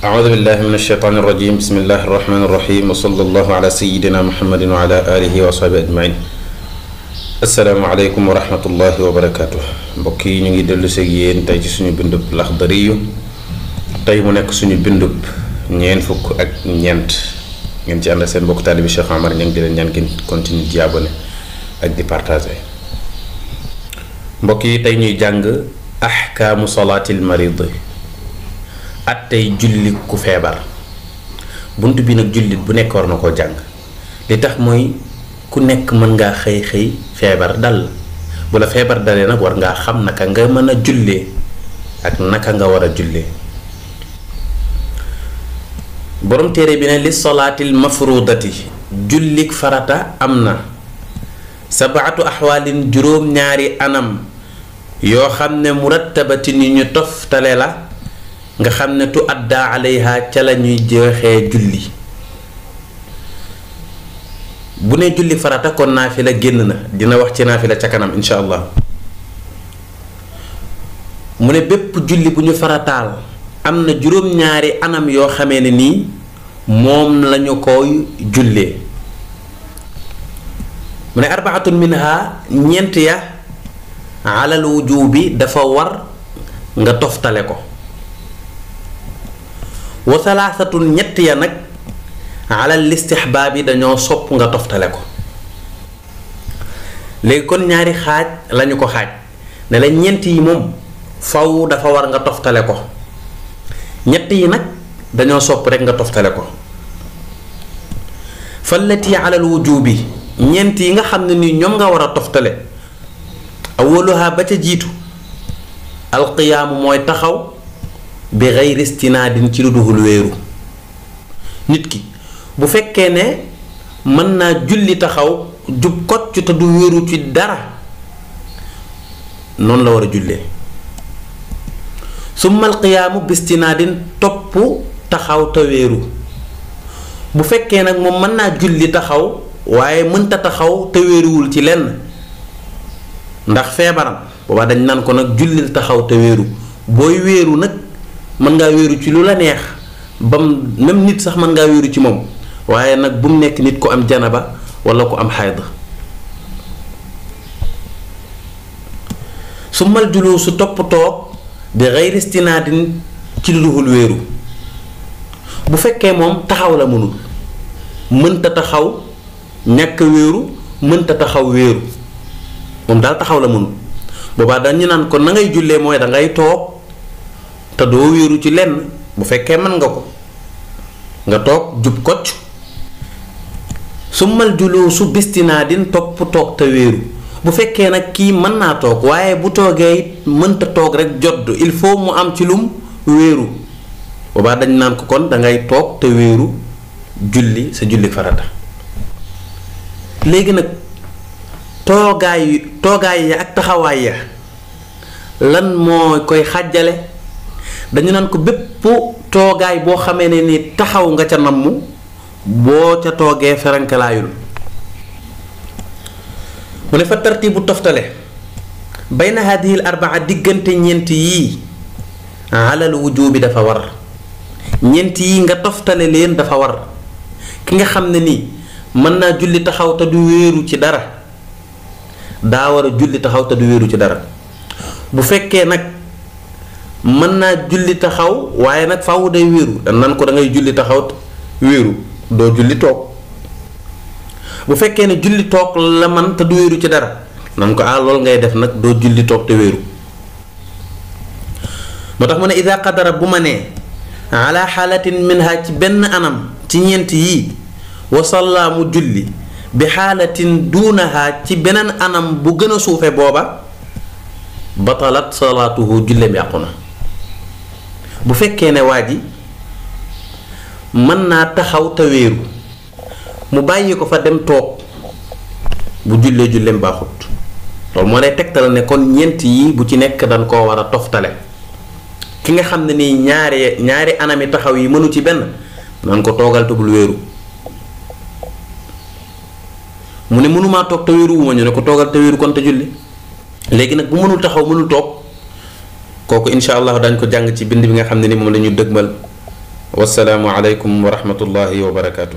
أعوذ بالله من الشيطان الرجيم بسم الله الرحمن الرحيم وصلى الله على سيدنا محمد وعلى آله وصحبه أجمعين السلام عليكم ورحمة الله وبركاته mbokk yi ñu ngi dellu seeg yéen tey ci suñu bindub Laxdariyu tey mu nekk suñu bindub ñeent fukk ak ñeent ngeen ci ànd seen mbokk taalibi Cheikh Omar ñu ngi di leen ñaan ngeen continue di abonné ak di partager mbokk yi tey ñuy jàng ahkaamu salaatil marid attey julli ku feebar bunt bi nag jullit bu nekk war na koo jàng li tax mooy ku nekk mën ngaa xëy feebar dal bu la feebar dalee nag war ngaa xam naka nga mën a jullee ak naka nga war a jullee borom téere bi ne li solaatil mafruudati jullik farata am na sabaatu axwaalin juróom-ñaari anam yoo xam ne murattabatin yu ñu toftale la nga xam ne tu adda alayha ca la ñuy joxee julli bu ne julli farata kon naafila génn na dina wax ci naafila ca kanam insha allah mu ne bépp julli bu ñu farataal am na juróom-ñaari anam yoo xamee ne nii moom lañu koy jullee mu ne arbaatun minha ñeent ya alal wujubi dafa war nga toftale ko wa salaasatun ñett ya nag alal istihbaab yi dañoo sopp nga toftale ko léegi kon ñaari xaaj lañu ko xaaj ne la ñeent yi moom faw dafa war nga toftale ko ñett yi nag dañoo sopp rekk nga toftale ko fallati alal wujubi ñeent yi nga xam ne ni ñoom nga war a toftale awaluha ba ca jiitu alqiyaamu mooy taxaw bi xayri istinaadin ci lu duhul wéeru nit ki bu fekkee ne mën naa julli taxaw jub kocc te du wéeru ci dara noonu la war a jullee summa alqiyaamu bi istinaadin topp taxaw te wéeru bu fekkee nag moom mën naa julli taxaw waaye mënta taxaw te wéeruwul ci lenn ndax feebaram boobaa dañ naan ko nag jullil taxaw te wéeru booy wéeru nag mën ngaa wéeru ci lu la neex bam même nit sax mën ngaa wéeru ci moom waaye nag bu mu nekk nit ku am janaba wala ku am xayd summal juluusu topp toog bi xayri istinaadin ci lu duhul wéeru bu fekkee moom taxaw la mënul mënta taxaw ñàkk wéeru mënta taxaw wéeru moom daal taxaw la mënul boobaa dañu naan ko na ngay jullee mooy dangay toog te doo wéeru ci lenn bu fekkee mën nga ko nga toog jub kocc summal juluusu bistinaadin topp toog te wéeru bu fekkee nag kii mën naa toog waaye bu toogee it mënta toog rek jodd il faut mu am ci lum wéeru boobaa dañ naan ko kon dangay toog te wéeru julli sa julli farata léegi nag toogaay ya ak taxawaay ya lan moo koy xàjjale dañu naan ko bépp toogaay boo xamee ne ni taxaw nga ca namm boo ca toogee ferankalaayul mu ne fa tartibu toftale bayna hadihi al arbaa diggante ñeent yii alal wujubi dafa war ñeent yii nga toftale leen dafa war ki nga xam ne nii mën naa julli taxaw te du wéeru ci dara daa war a julli taxaw te du wéeru ci dara bu fekkee nag mën naa julli taxaw waaye nag faaw day wéeru dan nan ko da ngay julli taxaw wéeru doo julli toog bu fekkee ne julli toog la man te du wéeru ci dara nan ko lool ngay def nag doo julli toog te wéeru moo tax mu ne ida qadara bu ma nee ala xaalatin minha ci benn anam ci ñeent yii wasalla mu julli bi xaalatin duunaha ci beneen anam bu gën a suufe booba batalat salaatuhu julleem yàqu na bu fekkee ne waa ji mën naa taxaw te wéeru mu bàyyi ko fa dem toog bu julleem baaxut loolu moo lay tegtal ne kon ñeent yi bu ci nekk dañ koo war a toftale ki nga xam ne nii ñaari anami taxaw yi mënu ci benn nan ko toogal te bul wéeru mu ne mënumaa toog te wéeru wu ma ñu ne ko toogal te wéeru kon te julli léegi nag bu mënul taxaw mënul toog kooku incha allah dañ ko jàng ci bind bi nga xam ne ni moom la ñu dëgmal wassalaamu aleykum wa rahmatullahi wa barakaatu.